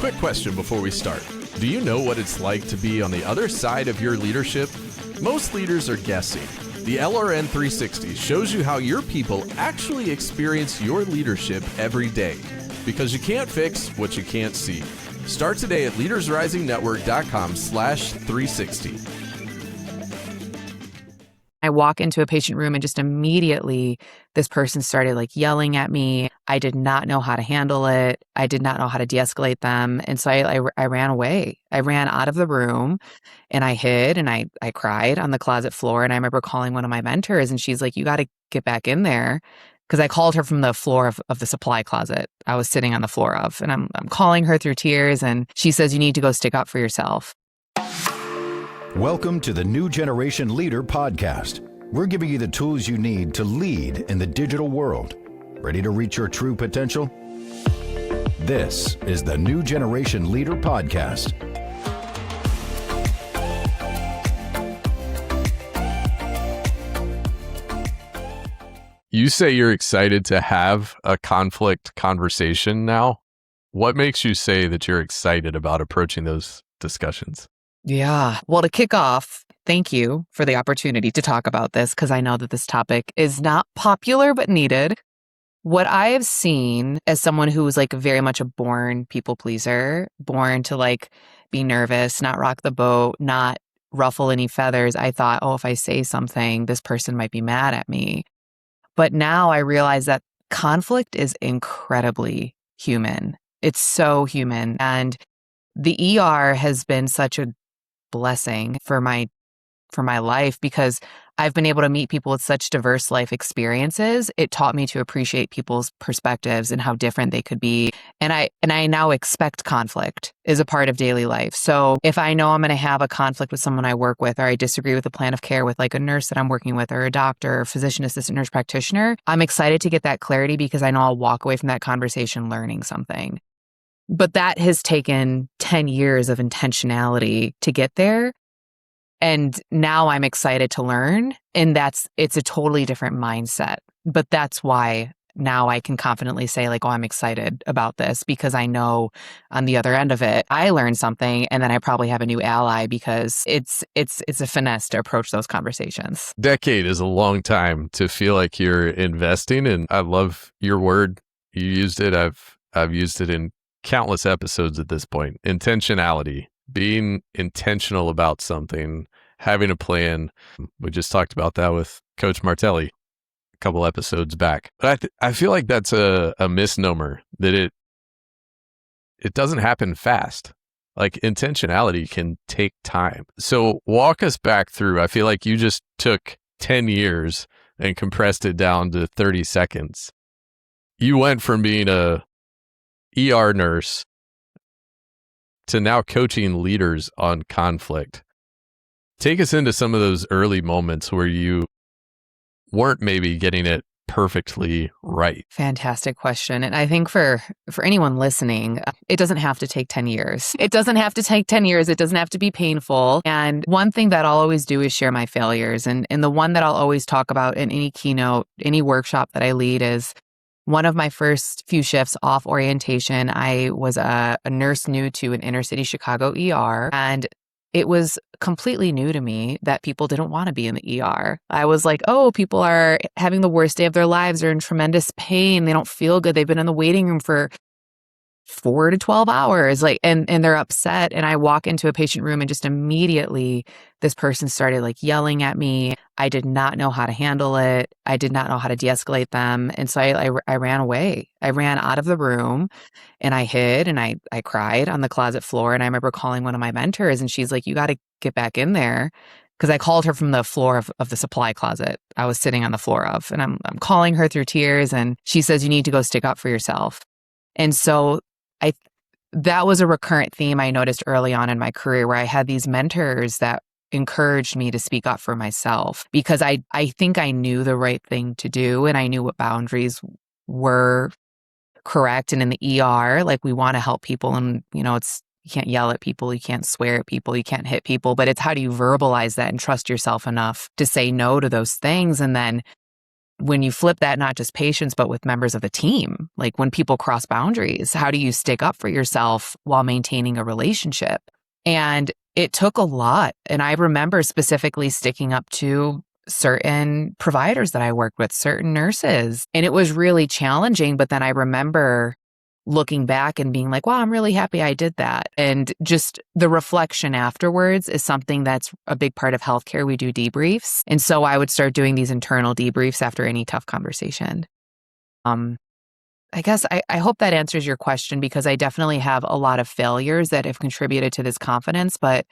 Quick question before we start. Do you know what it's like to be on the other side of your leadership? Most leaders are guessing. The LRN 360 shows you how your people actually experience your leadership every day, because you can't fix what you can't see. Start today at leadersrisingnetwork.com/360. I walk into a patient room and just immediately this person started yelling at me. I did not know how to handle it. I did not know how to de-escalate them. And so I ran away. I ran out of the room and I hid and I cried on the closet floor. And I remember calling one of my mentors and she's like, you got to get back in there. Because I called her from the floor of the supply closet I was sitting on the floor of. And I'm calling her through tears and she says, you need to go stick up for yourself. Welcome to the New Generation Leader Podcast. We're giving you the tools you need to lead in the digital world. Ready to reach your true potential? This is the New Generation Leader Podcast. You say you're excited to have a conflict conversation now. What makes you say that you're excited about approaching those discussions? Yeah. Well, to kick off, thank you for the opportunity to talk about this because I know that this topic is not popular but needed. What I have seen as someone who was very much a born people pleaser, born to be nervous, not rock the boat, not ruffle any feathers, I thought, oh, if I say something, this person might be mad at me. But now I realize that conflict is incredibly human. It's so human. And the ER has been such a blessing for my life because I've been able to meet people with such diverse life experiences. It taught me to appreciate people's perspectives and how different they could be. And I now expect conflict as a part of daily life. So if I know I'm going to have a conflict with someone I work with, or I disagree with a plan of care with a nurse that I'm working with, or a doctor, or physician assistant, nurse practitioner, I'm excited to get that clarity because I know I'll walk away from that conversation learning something. But that has taken 10 years of intentionality to get there. And now I'm excited to learn. And it's a totally different mindset. But that's why now I can confidently say oh, I'm excited about this because I know on the other end of it, I learned something and then I probably have a new ally because it's a finesse to approach those conversations. Decade is a long time to feel like you're investing. And I love your word. You used it. I've used it in countless episodes at this point. Intentionality, being intentional about something, having a plan. We just talked about that with Coach Martelli a couple episodes back. But I feel like that's a misnomer, that it doesn't happen fast. Intentionality can take time. So walk us back through. I feel like you just took 10 years and compressed it down to 30 seconds. You went from being a ER nurse to now coaching leaders on conflict. Take us into some of those early moments where you weren't maybe getting it perfectly right. Fantastic question. And I think for anyone listening, it doesn't have to take 10 years. It doesn't have to take 10 years. It doesn't have to be painful. And one thing that I'll always do is share my failures. And the one that I'll always talk about in any keynote, any workshop that I lead is one of my first few shifts off orientation. I was a nurse new to an inner city Chicago ER, and it was completely new to me that people didn't want to be in the ER. I was like, oh, people are having the worst day of their lives. They're in tremendous pain. They don't feel good. They've been in the waiting room for 4 to 12 hours, and they're upset. And I walk into a patient room and just immediately this person started yelling at me. I did not know how to handle it. I did not know how to de-escalate them. And so I ran away. I ran out of the room and I hid and I cried on the closet floor. And I remember calling one of my mentors and she's like, you got to get back in there. Because I called her from the floor of the supply closet I was sitting on the floor of. And I'm calling her through tears and she says, you need to go stick up for yourself. And so that was a recurrent theme I noticed early on in my career where I had these mentors that encouraged me to speak up for myself because I think I knew the right thing to do and I knew what boundaries were correct. And in the ER, we want to help people and, it's you can't yell at people, you can't swear at people, you can't hit people, but it's how do you verbalize that and trust yourself enough to say no to those things. And then when you flip that, not just patients, but with members of the team, like when people cross boundaries, how do you stick up for yourself while maintaining a relationship? And it took a lot. And I remember specifically sticking up to certain providers that I worked with, certain nurses. And it was really challenging. But then I remember looking back and being like, wow, I'm really happy I did that. And just the reflection afterwards is something that's a big part of healthcare. We do debriefs. And so I would start doing these internal debriefs after any tough conversation. I guess I hope that answers your question, because I definitely have a lot of failures that have contributed to this confidence. But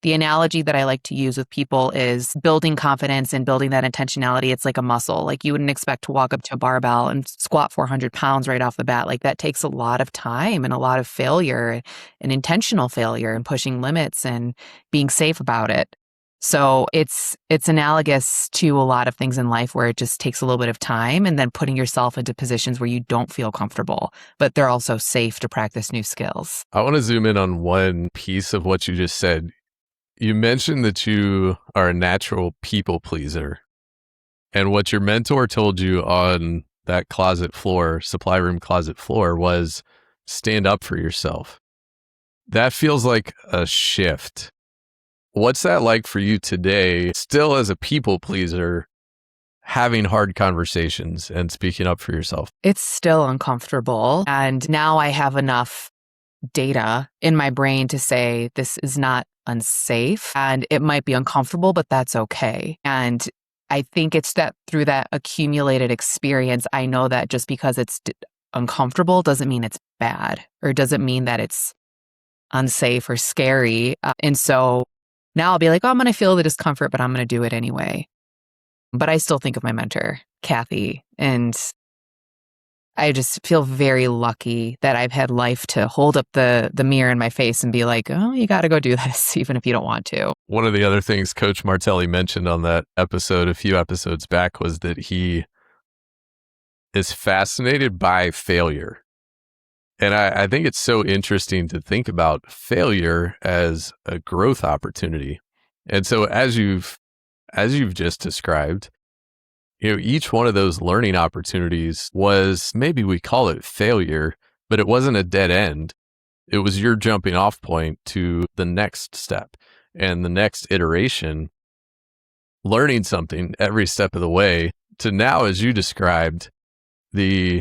the analogy that I like to use with people is building confidence and building that intentionality. It's like a muscle. Like you wouldn't expect to walk up to a barbell and squat 400 pounds right off the bat. Like that takes a lot of time and a lot of failure and intentional failure and pushing limits and being safe about it. So it's analogous to a lot of things in life where it just takes a little bit of time and then putting yourself into positions where you don't feel comfortable, but they're also safe to practice new skills. I want to zoom in on one piece of what you just said. You mentioned that you are a natural people pleaser. And what your mentor told you on that closet floor, supply room closet floor, was stand up for yourself. That feels like a shift. What's that like for you today, still as a people pleaser, having hard conversations and speaking up for yourself? It's still uncomfortable. And now I have enough data in my brain to say this is not unsafe and it might be uncomfortable, but that's okay. And I think it's that through that accumulated experience, I know that just because it's uncomfortable doesn't mean it's bad or doesn't mean that it's unsafe or scary. And so now I'll be like, oh, I'm going to feel the discomfort, but I'm going to do it anyway. But I still think of my mentor, Kathy, and I just feel very lucky that I've had life to hold up the mirror in my face and be like, oh, you got to go do this even if you don't want to. One of the other things Coach Martelli mentioned on that episode a few episodes back was that he is fascinated by failure. And I think it's so interesting to think about failure as a growth opportunity. And so as you've just described, each one of those learning opportunities was, maybe we call it failure, but it wasn't a dead end. It was your jumping off point to the next step and the next iteration, learning something every step of the way to now, as you described, the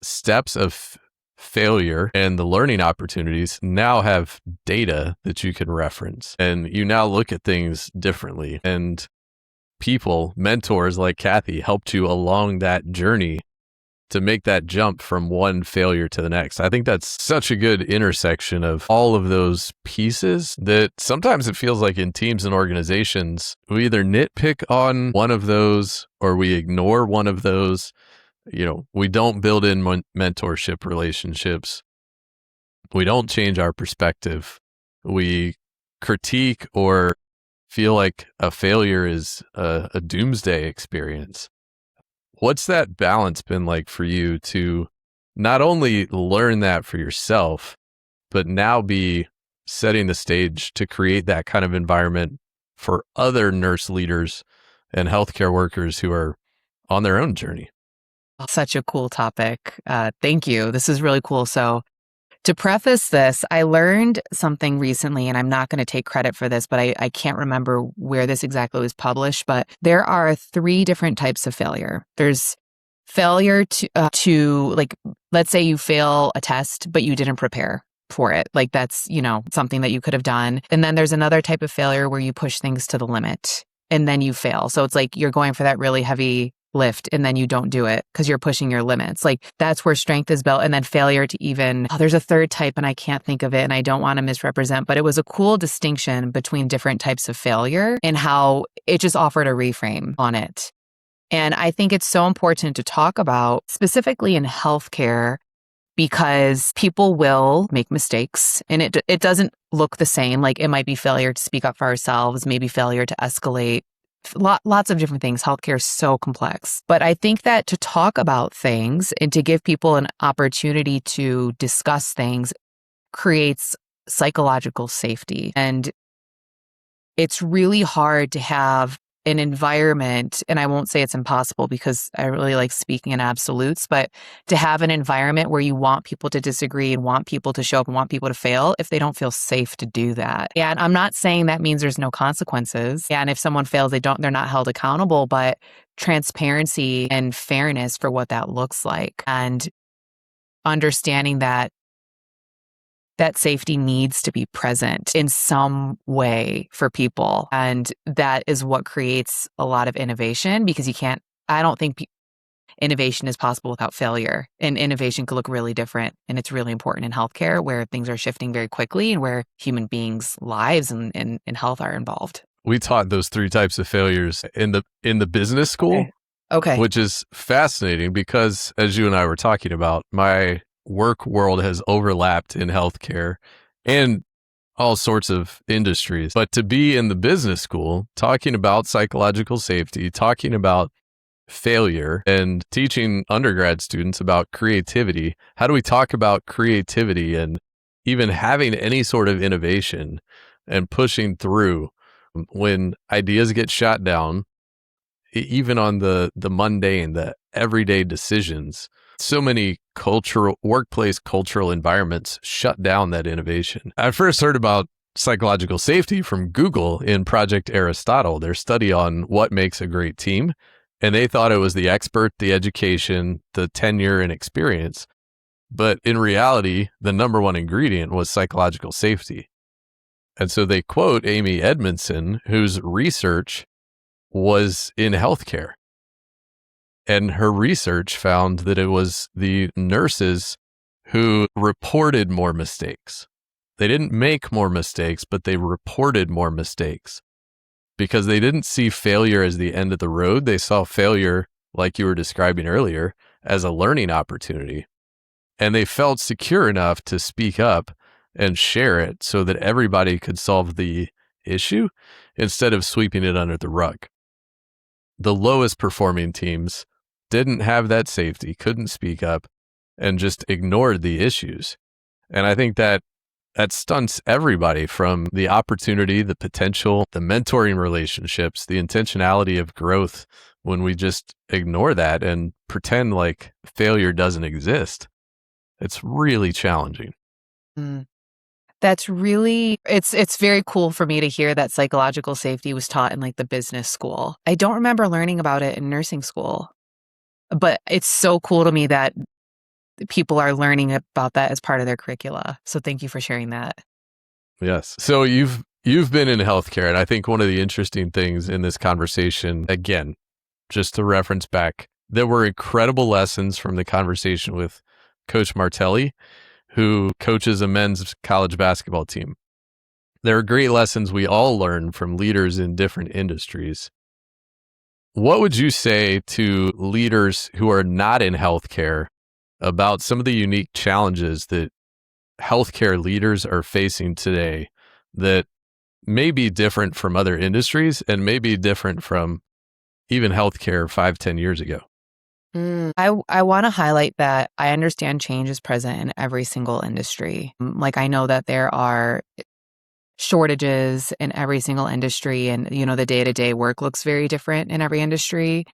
steps of failure and the learning opportunities now have data that you can reference, and you now look at things differently. And people, mentors like Kathy, helped you along that journey to make that jump from one failure to the next. I think that's such a good intersection of all of those pieces that sometimes it feels like in teams and organizations, we either nitpick on one of those or we ignore one of those. We don't build in mentorship relationships. We don't change our perspective. We critique or feel like a failure is a doomsday experience. What's that balance been like for you to not only learn that for yourself, but now be setting the stage to create that kind of environment for other nurse leaders and healthcare workers who are on their own journey? Such a cool topic. Thank you. This is really cool. So to preface this, I learned something recently, and I'm not going to take credit for this, but I can't remember where this exactly was published, but there are 3 different types of failure. There's failure to like, let's say you fail a test, but you didn't prepare for it. Like that's, something that you could have done. And then there's another type of failure where you push things to the limit and then you fail. So it's like you're going for that really heavy lift and then you don't do it because you're pushing your limits. Like that's where strength is built. And then failure to even, there's a third type and I can't think of it and I don't want to misrepresent, but it was a cool distinction between different types of failure and how it just offered a reframe on it. And I think it's so important to talk about specifically in healthcare because people will make mistakes and it doesn't look the same. Like it might be failure to speak up for ourselves, maybe failure to escalate. Lots of different things. Healthcare is so complex. But I think that to talk about things and to give people an opportunity to discuss things creates psychological safety. And it's really hard to have an environment, and I won't say it's impossible because I really like speaking in absolutes, but to have an environment where you want people to disagree and want people to show up and want people to fail if they don't feel safe to do that. And I'm not saying that means there's no consequences. And if someone fails, they're not held accountable, but transparency and fairness for what that looks like, and understanding that safety needs to be present in some way for people. And that is what creates a lot of innovation, because I don't think innovation is possible without failure. And innovation could look really different. And it's really important in healthcare, where things are shifting very quickly and where human beings' lives and health are involved. We taught those 3 types of failures in the business school. Okay. Which is fascinating because, as you and I were talking about, my work world has overlapped in healthcare and all sorts of industries. But to be in the business school, talking about psychological safety, talking about failure, and teaching undergrad students about creativity, how do we talk about creativity and even having any sort of innovation and pushing through when ideas get shot down, even on the mundane, the everyday decisions? So many workplace cultural environments shut down that innovation. I first heard about psychological safety from Google in Project Aristotle, their study on what makes a great team. And they thought it was the expert, the education, the tenure and experience. But in reality, the number one ingredient was psychological safety. And so they quote Amy Edmondson, whose research was in healthcare. And her research found that it was the nurses who reported more mistakes. They didn't make more mistakes, but they reported more mistakes because they didn't see failure as the end of the road. They saw failure, like you were describing earlier, as a learning opportunity. And they felt secure enough to speak up and share it so that everybody could solve the issue instead of sweeping it under the rug. The lowest performing teams didn't have that safety, couldn't speak up, and just ignored the issues. And I think that stunts everybody, from the opportunity, the potential, the mentoring relationships, the intentionality of growth, when we just ignore that and pretend like failure doesn't exist. It's really challenging. That's really, it's very cool for me to hear that psychological safety was taught in like the business school. I don't remember learning about it in nursing school, but it's so cool to me that people are learning about that as part of their curricula. So thank you for sharing that. Yes. So you've been in healthcare, and I think one of the interesting things in this conversation, again, just to reference back, there were incredible lessons from the conversation with Coach Martelli, who coaches a men's college basketball team. There are great lessons we all learn from leaders in different industries. What would you say to leaders who are not in healthcare about some of the unique challenges that healthcare leaders are facing today that may be different from other industries and may be different from even healthcare 5-10 years ago? I want to highlight that I understand change is present in every single industry. Like, I know that there are shortages in every single industry, and the day-to-day work looks very different in every industry.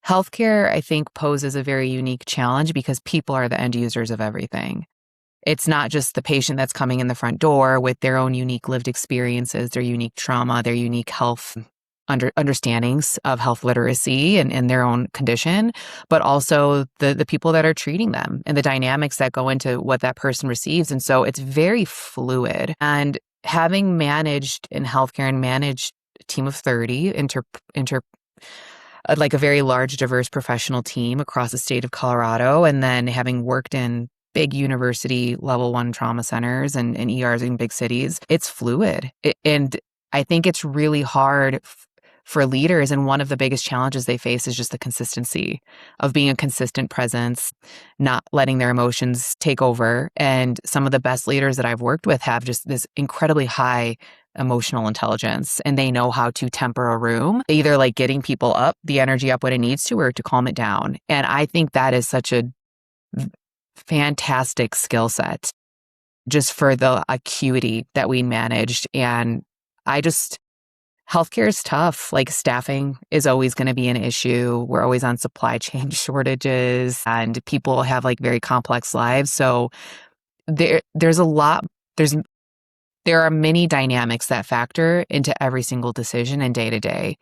Healthcare, I think, poses a very unique challenge because people are the end users of everything. It's not just the patient that's coming in the front door with their own unique lived experiences, their unique trauma, their unique health understandings of health literacy and their own condition, but also the people that are treating them and the dynamics that go into what that person receives. And so it's very fluid. And having managed in healthcare and managed a team of 30, like a very large, diverse professional team across the state of Colorado, and then having worked in big university level 1 trauma centers and ERs in big cities, it's fluid. And I think it's really hard for leaders, and one of the biggest challenges they face is just the consistency of being a consistent presence, not letting their emotions take over. And some of the best leaders that I've worked with have just this incredibly high emotional intelligence, and they know how to temper a room, either like getting people up, the energy up when it needs to, or to calm it down. And I think that is such a fantastic skill set just for the acuity that we managed. And Healthcare is tough. Like staffing is always going to be an issue. We're always on supply chain shortages and people have like very complex lives. So there's a lot, there are many dynamics that factor into every single decision and day to day.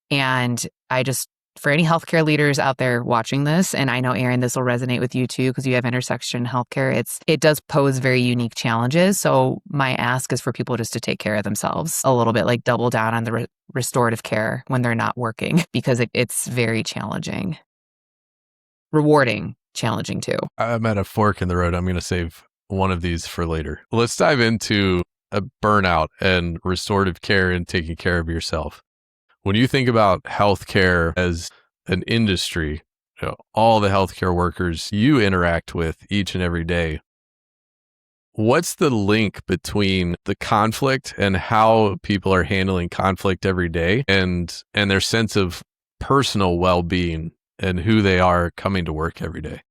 And for any healthcare leaders out there watching this, and I know, Aaron, this will resonate with you too, because you have intersection healthcare, it does pose very unique challenges. So my ask is for people just to take care of themselves a little bit, like double down on the restorative care when they're not working, because it's very challenging. Rewarding, challenging too. I'm at a fork in the road. I'm going to save one of these for later. Let's dive into a burnout and restorative care and taking care of yourself. When you think about healthcare as an industry, all the healthcare workers you interact with each and every day, what's the link between the conflict and how people are handling conflict every day and their sense of personal well-being and who they are coming to work every day?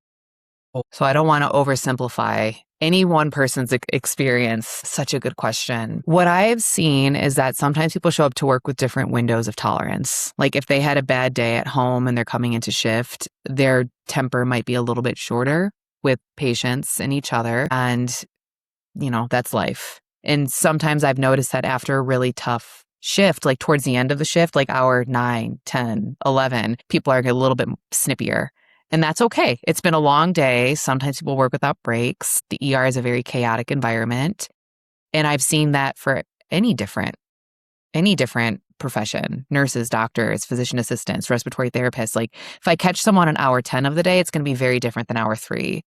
So I don't want to oversimplify any one person's experience. Such a good question. What I've seen is that sometimes people show up to work with different windows of tolerance. Like if they had a bad day at home and they're coming into shift, their temper might be a little bit shorter with patients and each other. And, that's life. And sometimes I've noticed that after a really tough shift, like towards the end of the shift, like hour 9, 10, 11, people are a little bit snippier. And that's okay. It's been a long day. Sometimes people work without breaks. The ER is a very chaotic environment. And I've seen that for any different profession, nurses, doctors, physician assistants, respiratory therapists. Like if I catch someone on hour 10 of the day, it's going to be very different than hour 3.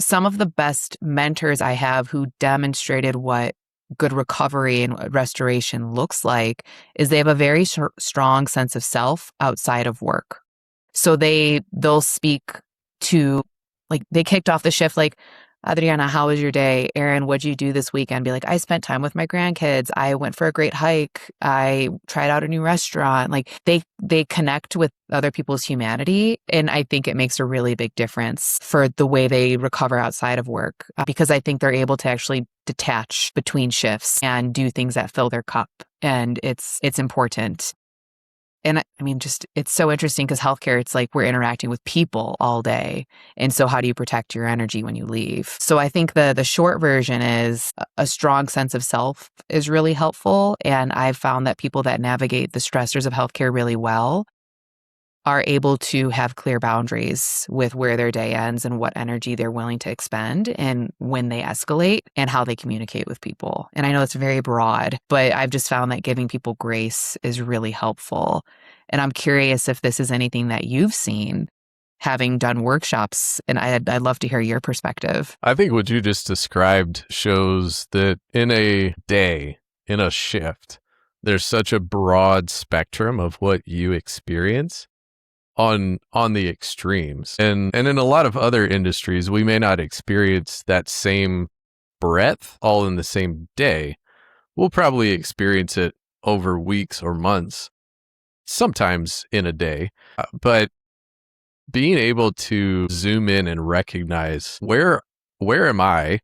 Some of the best mentors I have who demonstrated what good recovery and restoration looks like is they have a very strong sense of self outside of work. So they'll speak to, like, they kicked off the shift like, Adrianna, how was your day? Aaron, what'd you do this weekend? Be like, I spent time with my grandkids. I went for a great hike. I tried out a new restaurant. Like they connect with other people's humanity. And I think it makes a really big difference for the way they recover outside of work, because I think they're able to actually detach between shifts and do things that fill their cup. And it's important. And I mean, it's so interesting because healthcare, it's like we're interacting with people all day. And so how do you protect your energy when you leave? So I think the short version is a strong sense of self is really helpful. And I've found that people that navigate the stressors of healthcare really well are able to have clear boundaries with where their day ends and what energy they're willing to expend and when they escalate and how they communicate with people. And I know it's very broad, but I've just found that giving people grace is really helpful. And I'm curious if this is anything that you've seen having done workshops, and I'd love to hear your perspective. I think what you just described shows that in a day, in a shift, there's such a broad spectrum of what you experience on the extremes. And in a lot of other industries, we may not experience that same breadth all in the same day. We'll probably experience it over weeks or months, sometimes in a day. But being able to zoom in and recognize where am I?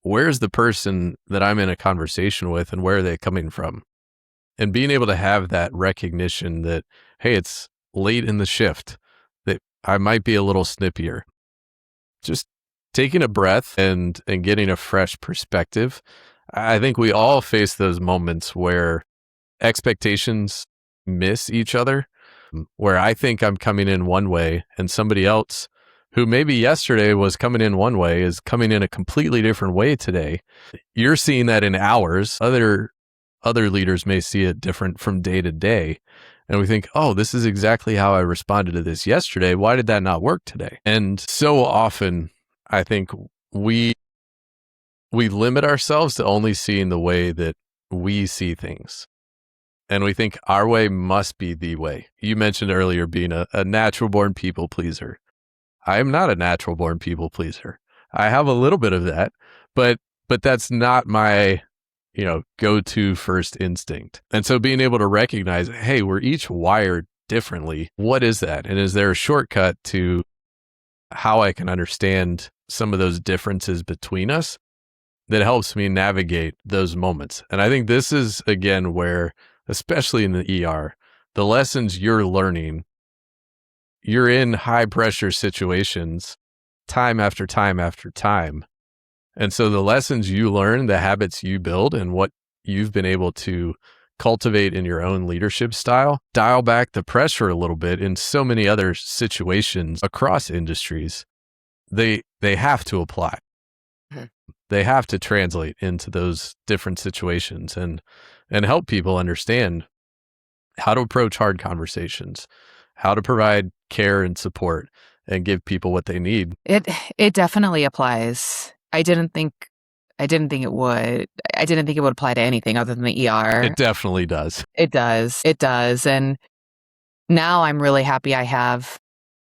Where's the person that I'm in a conversation with, and where are they coming from? And being able to have that recognition that, hey, it's late in the shift, that I might be a little snippier. Just taking a breath and getting a fresh perspective. I think we all face those moments where expectations miss each other, where I think I'm coming in one way and somebody else who maybe yesterday was coming in one way is coming in a completely different way today. You're seeing that in hours. Other leaders may see it different from day to day. And we think, oh, this is exactly how I responded to this yesterday. Why did that not work today? And so often, I think we limit ourselves to only seeing the way that we see things. And we think our way must be the way. You mentioned earlier being a natural-born people pleaser. I am not a natural-born people pleaser. I have a little bit of that, but that's not my go-to first instinct. And so being able to recognize, hey, we're each wired differently. What is that? And is there a shortcut to how I can understand some of those differences between us that helps me navigate those moments. And I think this is, again, where, especially in the ER, the lessons you're learning, you're in high pressure situations time after time after time. And so the lessons you learn, the habits you build, and what you've been able to cultivate in your own leadership style, dial back the pressure a little bit in so many other situations across industries. They have to apply. They have to translate into those different situations and help people understand how to approach hard conversations, how to provide care and support and give people what they need. It definitely applies. I didn't think it would. I didn't think it would apply to anything other than the ER. It definitely does. It does. It does. And now I'm really happy I have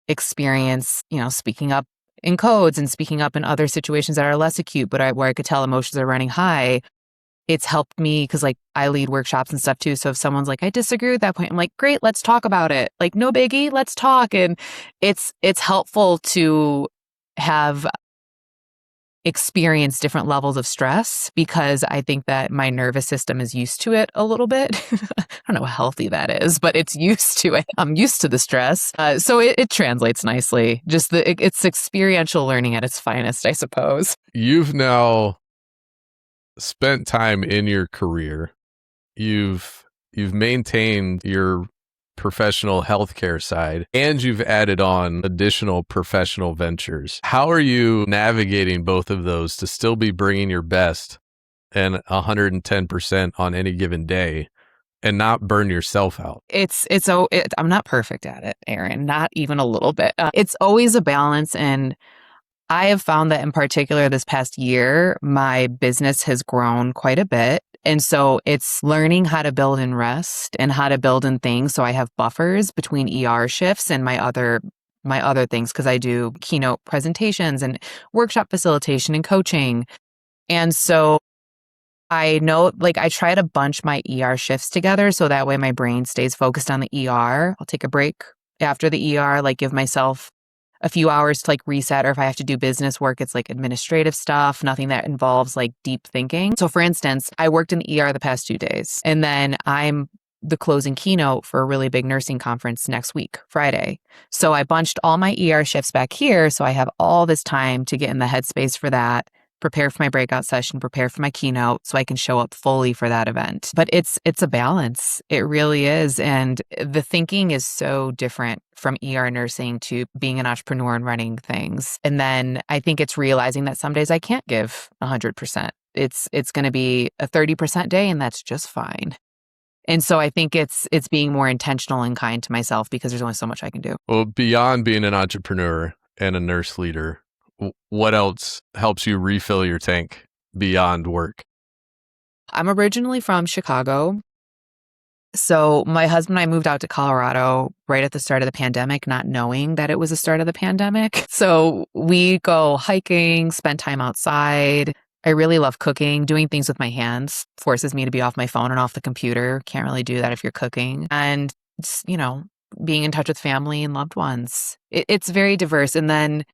experience, speaking up in codes and speaking up in other situations that are less acute, but where I could tell emotions are running high. It's helped me because I lead workshops and stuff too. So if someone's like, I disagree with that point, I'm like, great, let's talk about it. Like, no biggie, let's talk. And it's helpful to have experience different levels of stress because I think that my nervous system is used to it a little bit. I don't know how healthy that is, but it's used to it. I'm used to the stress. So it translates nicely. Just it's experiential learning at its finest, I suppose. You've now spent time in your career. You've maintained your professional healthcare side, and you've added on additional professional ventures. How are you navigating both of those to still be bringing your best and 110% on any given day and not burn yourself out? I'm not perfect at it, Aaron, not even a little bit. It's always a balance. And I have found that in particular this past year, my business has grown quite a bit. And so it's learning how to build in rest and how to build in things. So I have buffers between ER shifts and my other things because I do keynote presentations and workshop facilitation and coaching. And so I know, I try to bunch my ER shifts together so that way my brain stays focused on the ER. I'll take a break after the ER, give myself a few hours to reset, or if I have to do business work, it's administrative stuff, nothing that involves deep thinking. So for instance, I worked in the ER the past 2 days, and then I'm the closing keynote for a really big nursing conference next week, Friday. So I bunched all my ER shifts back here. So I have all this time to get in the headspace for that, prepare for my breakout session, prepare for my keynote so I can show up fully for that event. But it's a balance. It really is. And the thinking is so different from ER nursing to being an entrepreneur and running things. And then I think it's realizing that some days I can't give 100%. It's going to be a 30% day, and that's just fine. And so I think it's being more intentional and kind to myself because there's only so much I can do. Well, beyond being an entrepreneur and a nurse leader, what else helps you refill your tank beyond work? I'm originally from Chicago. So my husband and I moved out to Colorado right at the start of the pandemic, not knowing that it was the start of the pandemic. So we go hiking, spend time outside. I really love cooking. Doing things with my hands forces me to be off my phone and off the computer. Can't really do that if you're cooking. And, being in touch with family and loved ones. It's very diverse. And then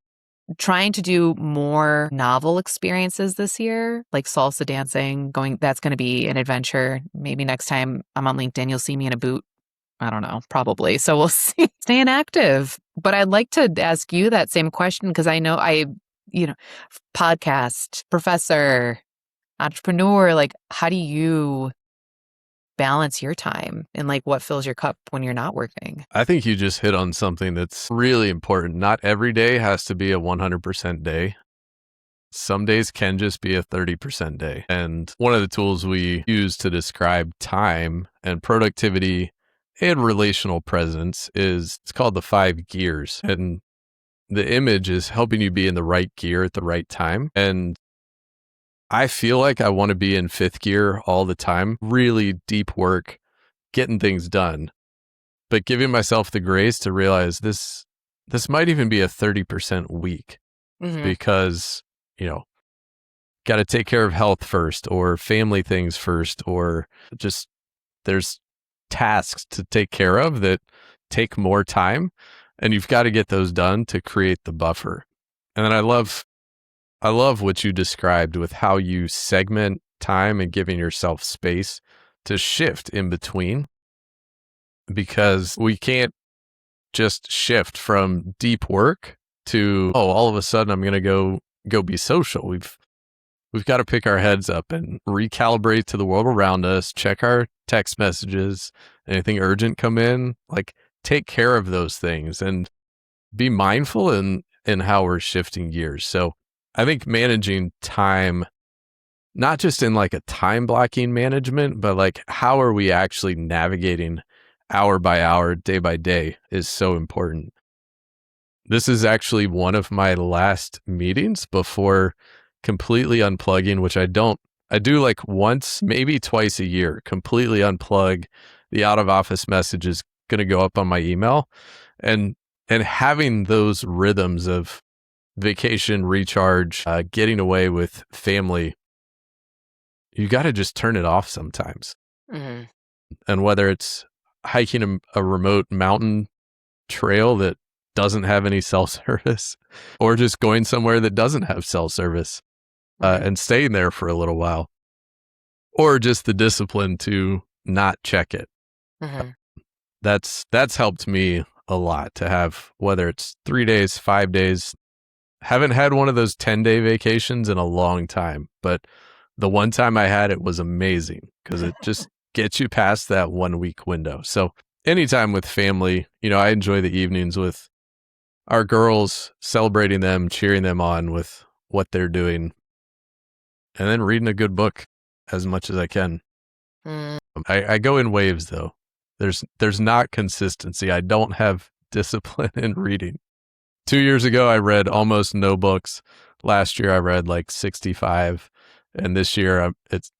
trying to do more novel experiences this year, like salsa dancing, that's going to be an adventure. Maybe next time I'm on LinkedIn, you'll see me in a boot. I don't know, probably. So we'll see. Staying active. But I'd like to ask you that same question because I know podcast, professor, entrepreneur, how do you balance your time and what fills your cup when you're not working? I think you just hit on something that's really important. Not every day has to be a 100% day. Some days can just be a 30% day. And one of the tools we use to describe time and productivity and relational presence it's called the 5 gears. And the image is helping you be in the right gear at the right time. And I feel like I want to be in 5th gear all the time, really deep work, getting things done, but giving myself the grace to realize this might even be a 30% week because, got to take care of health first or family things first, or just there's tasks to take care of that take more time, and you've got to get those done to create the buffer. And then I love I love what you described with how you segment time and giving yourself space to shift in between, because we can't just shift from deep work to, oh, all of a sudden I'm going to go be social. We've got to pick our heads up and recalibrate to the world around us, check our text messages, anything urgent come in, like take care of those things and be mindful in how we're shifting gears. So I think managing time, not just in like a time blocking management, but like how are we actually navigating hour by hour, day by day is so important. This is actually one of my last meetings before completely unplugging, which I do like once, maybe twice a year, completely unplug. The out of office message is going to go up on my email, and having those rhythms of vacation, recharge, getting away with family, you got to just turn it off sometimes. Mm-hmm. And whether it's hiking a remote mountain trail that doesn't have any cell service, or just going somewhere that doesn't have cell service, and staying there for a little while, or just the discipline to not check it. Mm-hmm. That's helped me a lot to have, whether it's 3 days, 5 days. Haven't had one of those 10-day vacations in a long time, but the one time I had, it was amazing because it just gets you past that 1 week window. So anytime with family, I enjoy the evenings with our girls, celebrating them, cheering them on with what they're doing, and then reading a good book as much as I can. I go in waves though. There's not consistency. I don't have discipline in reading. 2 years ago, I read almost no books. Last year, I read like 65. And this year,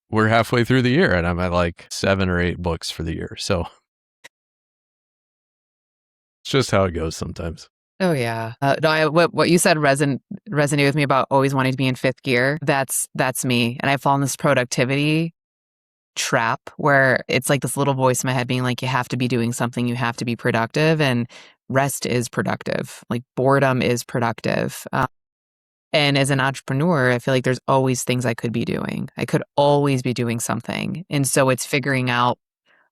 we're halfway through the year and I'm at like 7 or 8 books for the year. So it's just how it goes sometimes. Oh yeah. No, what you said resonated with me about always wanting to be in fifth gear. That's me. And I fall in this productivity trap where it's like this little voice in my head being like, you have to be doing something, you have to be productive, and rest is productive. Like boredom is productive. And as an entrepreneur, I feel like there's always things I could be doing. I could always be doing something. And so it's figuring out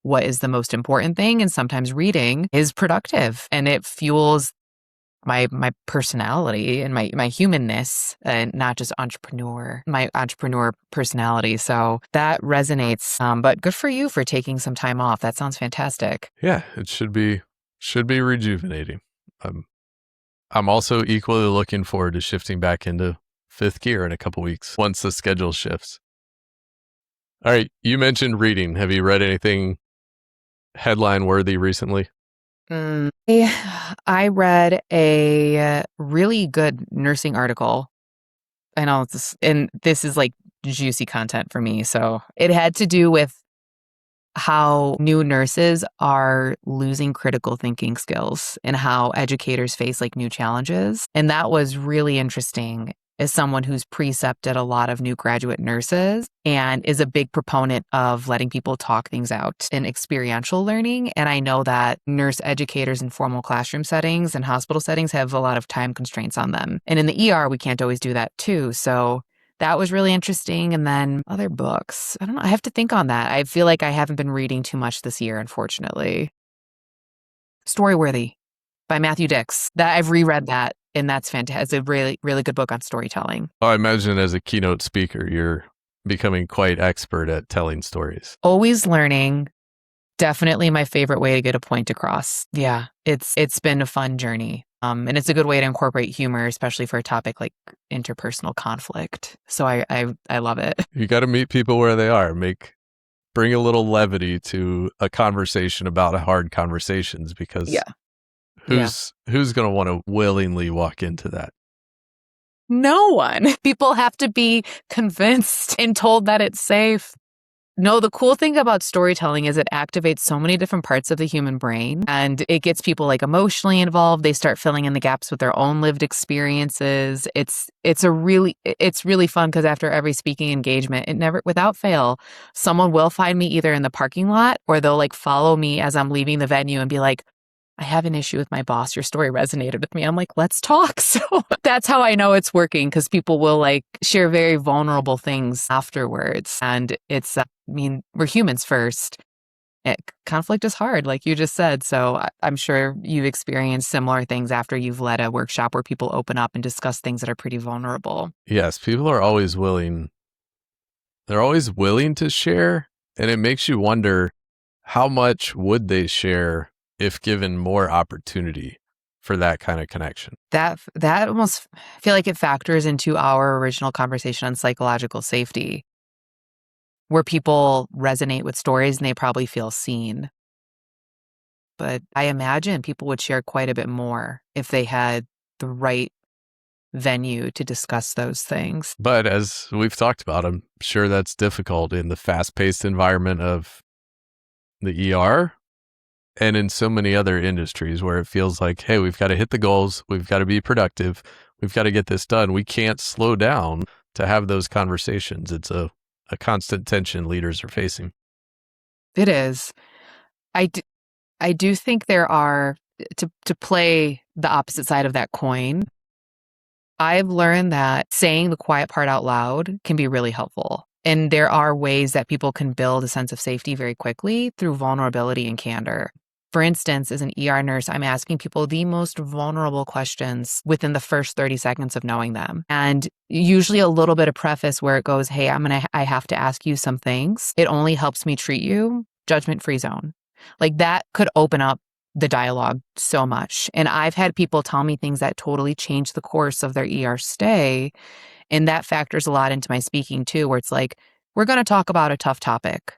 what is the most important thing. And sometimes reading is productive and it fuels my personality and my humanness, and not just my entrepreneur personality. So that resonates. But good for you for taking some time off. That sounds fantastic. Yeah, it should be rejuvenating. I'm also equally looking forward to shifting back into fifth gear in a couple weeks once the schedule shifts. All right, you mentioned reading. Have you read anything headline worthy recently? I read a really good nursing article. I know this is like juicy content for me. So it had to do with how new nurses are losing critical thinking skills and how educators face like new challenges. And that was really interesting as someone who's precepted a lot of new graduate nurses and is a big proponent of letting people talk things out in experiential learning. And I know that nurse educators in formal classroom settings and hospital settings have a lot of time constraints on them. And in the ER, we can't always do that too. So that was really interesting. And then other books, I don't know. I have to think on that. I feel like I haven't been reading too much this year, unfortunately. Storyworthy by Matthew Dix. That I've reread that, and that's fantastic. It's a really, really good book on storytelling. Oh, I imagine as a keynote speaker, you're becoming quite expert at telling stories. Always learning. Definitely my favorite way to get a point across. Yeah, it's been a fun journey. And it's a good way to incorporate humor, especially for a topic like interpersonal conflict. So I love it. You got to meet people where they are. Bring a little levity to a conversation about hard conversations, because who's going to want to willingly walk into that? No one. People have to be convinced and told that it's safe. No, the cool thing about storytelling is it activates so many different parts of the human brain, and it gets people like emotionally involved. They start filling in the gaps with their own lived experiences. It's really fun because after every speaking engagement, it never, without fail, someone will find me either in the parking lot or they'll like follow me as I'm leaving the venue and be like, I have an issue with my boss. Your story resonated with me. I'm like, let's talk. So that's how I know it's working, because people will like share very vulnerable things afterwards. And it's, we're humans first. Conflict is hard, like you just said. So I'm sure you've experienced similar things after you've led a workshop where people open up and discuss things that are pretty vulnerable. Yes, people are always willing. They're always willing to share. And it makes you wonder, how much would they share if given more opportunity for that kind of connection? That almost feel like it factors into our original conversation on psychological safety, where people resonate with stories and they probably feel seen. But I imagine people would share quite a bit more if they had the right venue to discuss those things. But as we've talked about, I'm sure that's difficult in the fast-paced environment of the ER and in so many other industries where it feels like, hey, we've got to hit the goals, we've got to be productive, we've got to get this done. We can't slow down to have those conversations. It's a constant tension leaders are facing. It is. I do think there are, to play the opposite side of that coin, I've learned that saying the quiet part out loud can be really helpful. And there are ways that people can build a sense of safety very quickly through vulnerability and candor. For instance, as an ER nurse, I'm asking people the most vulnerable questions within the first 30 seconds of knowing them. And usually a little bit of preface where it goes, hey, I have to ask you some things. It only helps me treat you. Judgment-free zone. Like that could open up the dialogue so much. And I've had people tell me things that totally changed the course of their ER stay. And that factors a lot into my speaking too, where it's like, we're going to talk about a tough topic.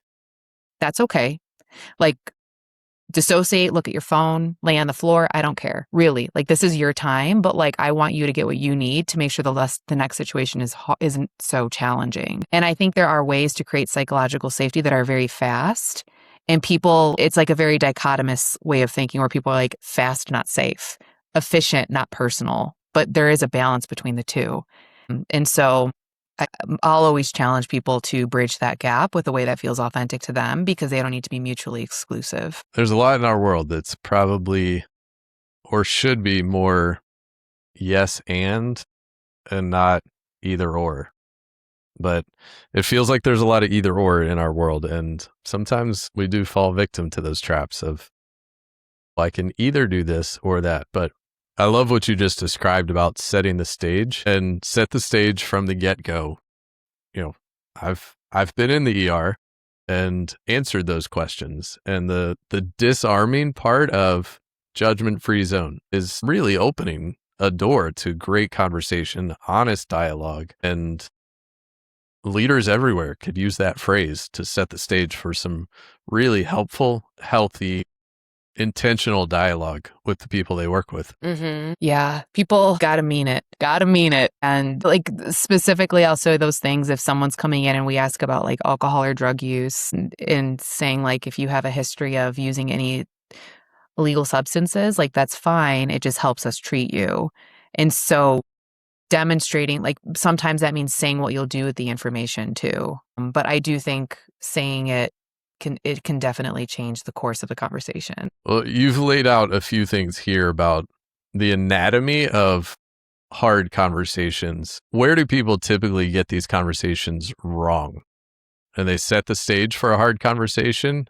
That's okay. Like, dissociate, look at your phone, lay on the floor. I don't care. Really. Like, this is your time, but like, I want you to get what you need to make sure the next situation isn't so challenging. And I think there are ways to create psychological safety that are very fast. And people, it's like a very dichotomous way of thinking where people are like fast, not safe, efficient, not personal. But there is a balance between the two. And so I'll always challenge people to bridge that gap with a way that feels authentic to them, because they don't need to be mutually exclusive. There's a lot in our world that's probably or should be more yes and not either or. But it feels like there's a lot of either or in our world. And sometimes we do fall victim to those traps of, I can either do this or that. But I love what you just described about setting the stage and set the stage from the get-go. You know, I've been in the ER and answered those questions. And the disarming part of judgment-free zone is really opening a door to great conversation, honest dialogue, and leaders everywhere could use that phrase to set the stage for some really helpful, healthy, intentional dialogue with the people they work with. Mm-hmm. Yeah. People gotta mean it. And like specifically, I'll say those things if someone's coming in and we ask about like alcohol or drug use and saying like, if you have a history of using any illegal substances, like that's fine. It just helps us treat you. And so demonstrating, like sometimes that means saying what you'll do with the information too. But I do think saying it can definitely change the course of the conversation. Well, you've laid out a few things here about the anatomy of hard conversations. Where do people typically get these conversations wrong? And they set the stage for a hard conversation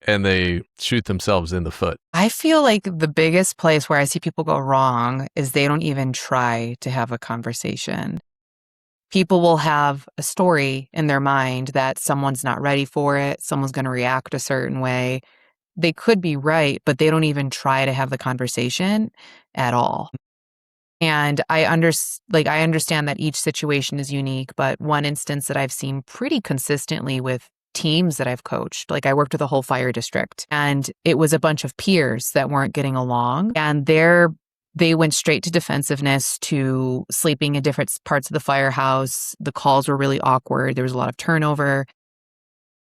and they shoot themselves in the foot. I feel like the biggest place where I see people go wrong is they don't even try to have a conversation. People will have a story in their mind that someone's not ready for it, someone's going to react a certain way. They could be right, but they don't even try to have the conversation at all. And I understand that each situation is unique, but one instance that I've seen pretty consistently with teams that I've coached, like I worked with a whole fire district, and it was a bunch of peers that weren't getting along, and they went straight to defensiveness, to sleeping in different parts of the firehouse. The calls were really awkward. There was a lot of turnover.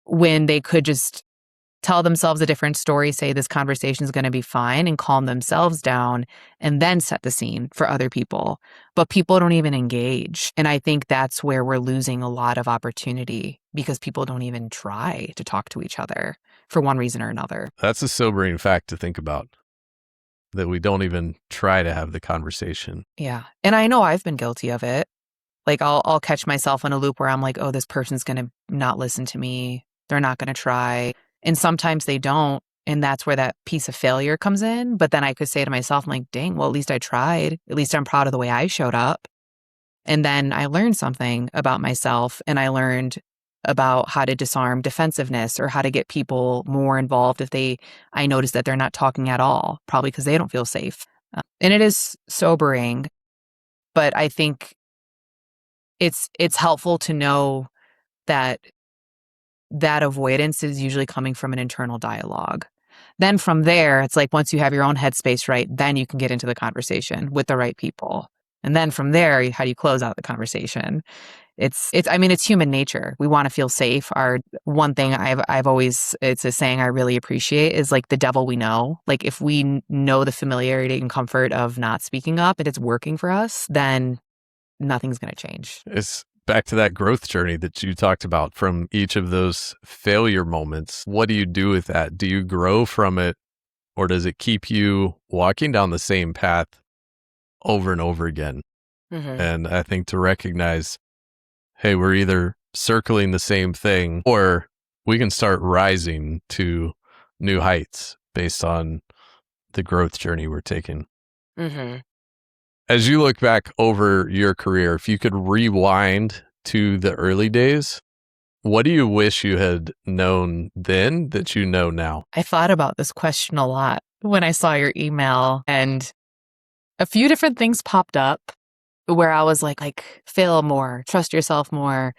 When they could just tell themselves a different story, say this conversation is going to be fine, and calm themselves down, and then set the scene for other people. But people don't even engage. And I think that's where we're losing a lot of opportunity, because people don't even try to talk to each other. for one reason or another. That's a sobering fact to think about, that we don't even try to have the conversation. Yeah. And I know I've been guilty of it. Like I'll catch myself in a loop where I'm like, oh, this person's going to not listen to me. They're not going to try. And sometimes they don't. And that's where that piece of failure comes in. But then I could say to myself, I'm like, dang, well, at least I tried. At least I'm proud of the way I showed up. And then I learned something about myself, and I learned about how to disarm defensiveness or how to get people more involved if I notice that they're not talking at all, probably because they don't feel safe. And it is sobering, but I think it's helpful to know that avoidance is usually coming from an internal dialogue. Then from there, it's like once you have your own headspace right, then you can get into the conversation with the right people. And then from there, how do you close out the conversation? It's human nature. We want to feel safe. Our one thing I've always, it's a saying I really appreciate is like the devil we know. Like if we know the familiarity and comfort of not speaking up and it's working for us, then nothing's going to change. It's back to that growth journey that you talked about from each of those failure moments. What do you do with that? Do you grow from it, or does it keep you walking down the same path over and over again? Mm-hmm. And I think to recognize, hey, we're either circling the same thing or we can start rising to new heights based on the growth journey we're taking. Mm-hmm. As you look back over your career, if you could rewind to the early days, what do you wish you had known then that you know now? I thought about this question a lot when I saw your email, and a few different things popped up where I was like fail more, trust yourself more.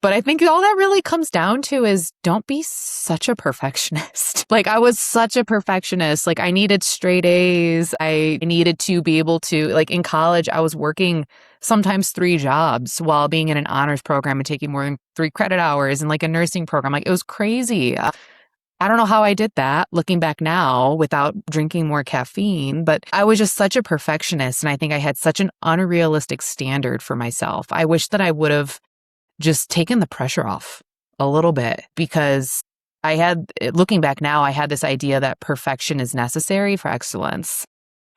But I think all that really comes down to is don't be such a perfectionist. Like I was such a perfectionist. Like I needed straight A's. I needed to be able to, like in college, I was working sometimes 3 jobs while being in an honors program and taking more than 3 credit hours and like a nursing program. Like it was crazy. I don't know how I did that looking back now without drinking more caffeine, but I was just such a perfectionist. And I think I had such an unrealistic standard for myself. I wish that I would have just taken the pressure off a little bit, because looking back now, I had this idea that perfection is necessary for excellence.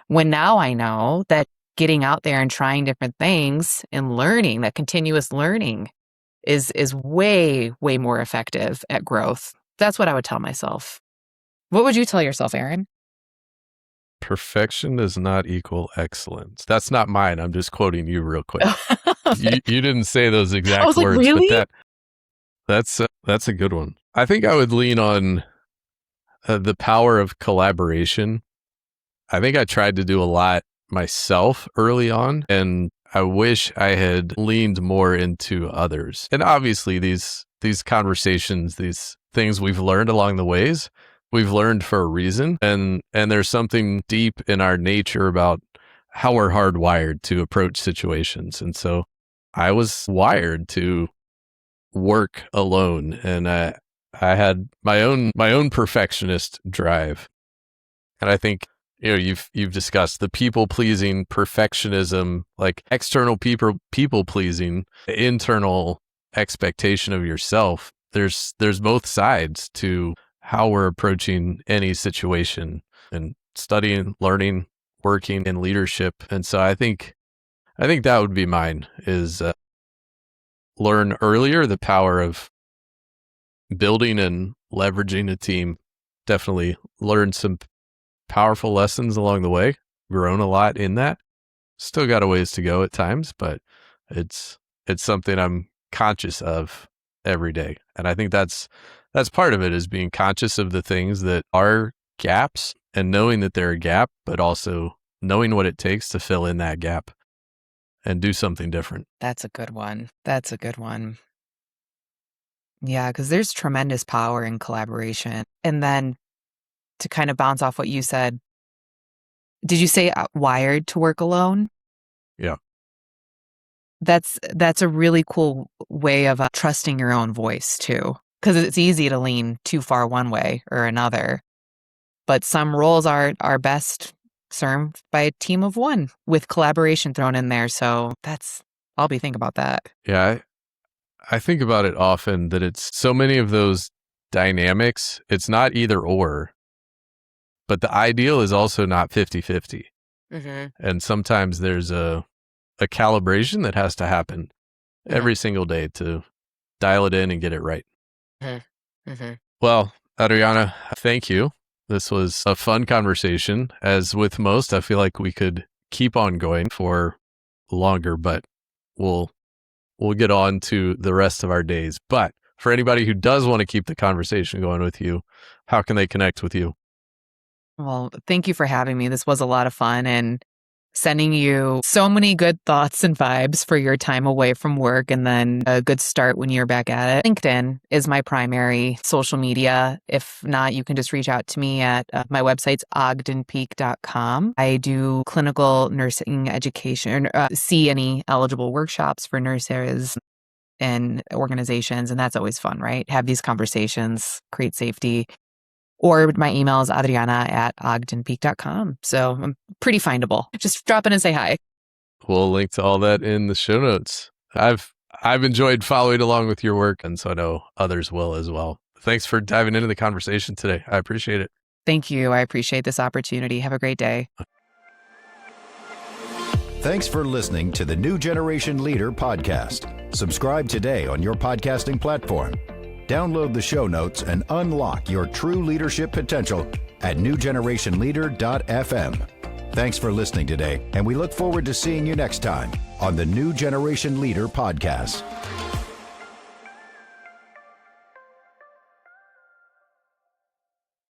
When now I know that getting out there and trying different things and learning, that continuous learning is way, way more effective at growth. That's what I would tell myself. What would you tell yourself, Aaron? Perfection does not equal excellence. That's not mine. I'm just quoting you real quick. Okay. You didn't say those exact I was words, like, really? but that's a good one. I think I would lean on the power of collaboration. I think I tried to do a lot myself early on, and I wish I had leaned more into others. And obviously these conversations, these things we've learned along the ways, we've learned for a reason. And there's something deep in our nature about how we're hardwired to approach situations. And so I was wired to work alone, and I had my own perfectionist drive. And I think, you've discussed the people-pleasing perfectionism, like external people-pleasing, internal expectation of yourself. There's both sides to how we're approaching any situation, and studying, learning, working in leadership. And so I think that would be mine, is learn earlier the power of building and leveraging a team. Definitely learned some powerful lessons along the way, grown a lot in that. Still got a ways to go at times, but it's something I'm conscious of every day. And I think that's part of it, is being conscious of the things that are gaps and knowing that they're a gap, but also knowing what it takes to fill in that gap and do something different. That's a good one. Yeah, because there's tremendous power in collaboration. And then to kind of bounce off what you said, did you say wired to work alone? Yeah. That's a really cool way of trusting your own voice too, because it's easy to lean too far one way or another. But some roles are best served by a team of one with collaboration thrown in there. So I'll be thinking about that. Yeah. I think about it often, that it's so many of those dynamics. It's not either or, but the ideal is also not 50-50. And sometimes there's a calibration that has to happen every single day to dial it in and get it right. Well, Adrianna, thank you. This was a fun conversation. As with most, I feel like we could keep on going for longer, but we'll get on to the rest of our days. But for anybody who does want to keep the conversation going with you, how can they connect with you? Well, thank you for having me. This was a lot of fun and sending you so many good thoughts and vibes for your time away from work and then a good start when you're back at it. LinkedIn is my primary social media. If not, you can just reach out to me at my website's ogdenpeak.com. I do clinical nursing education, see any eligible workshops for nurses and organizations, and that's always fun, right? Have these conversations, create safety. Or my email is adrianna@ogdenpeak.com. So I'm pretty findable. Just drop in and say hi. We'll link to all that in the show notes. I've enjoyed following along with your work, and so I know others will as well. Thanks for diving into the conversation today. I appreciate it. Thank you. I appreciate this opportunity. Have a great day. Thanks for listening to the New Generation Leader podcast. Subscribe today on your podcasting platform. Download the show notes and unlock your true leadership potential at newgenerationleader.fm. Thanks for listening today, and we look forward to seeing you next time on the New Generation Leader podcast.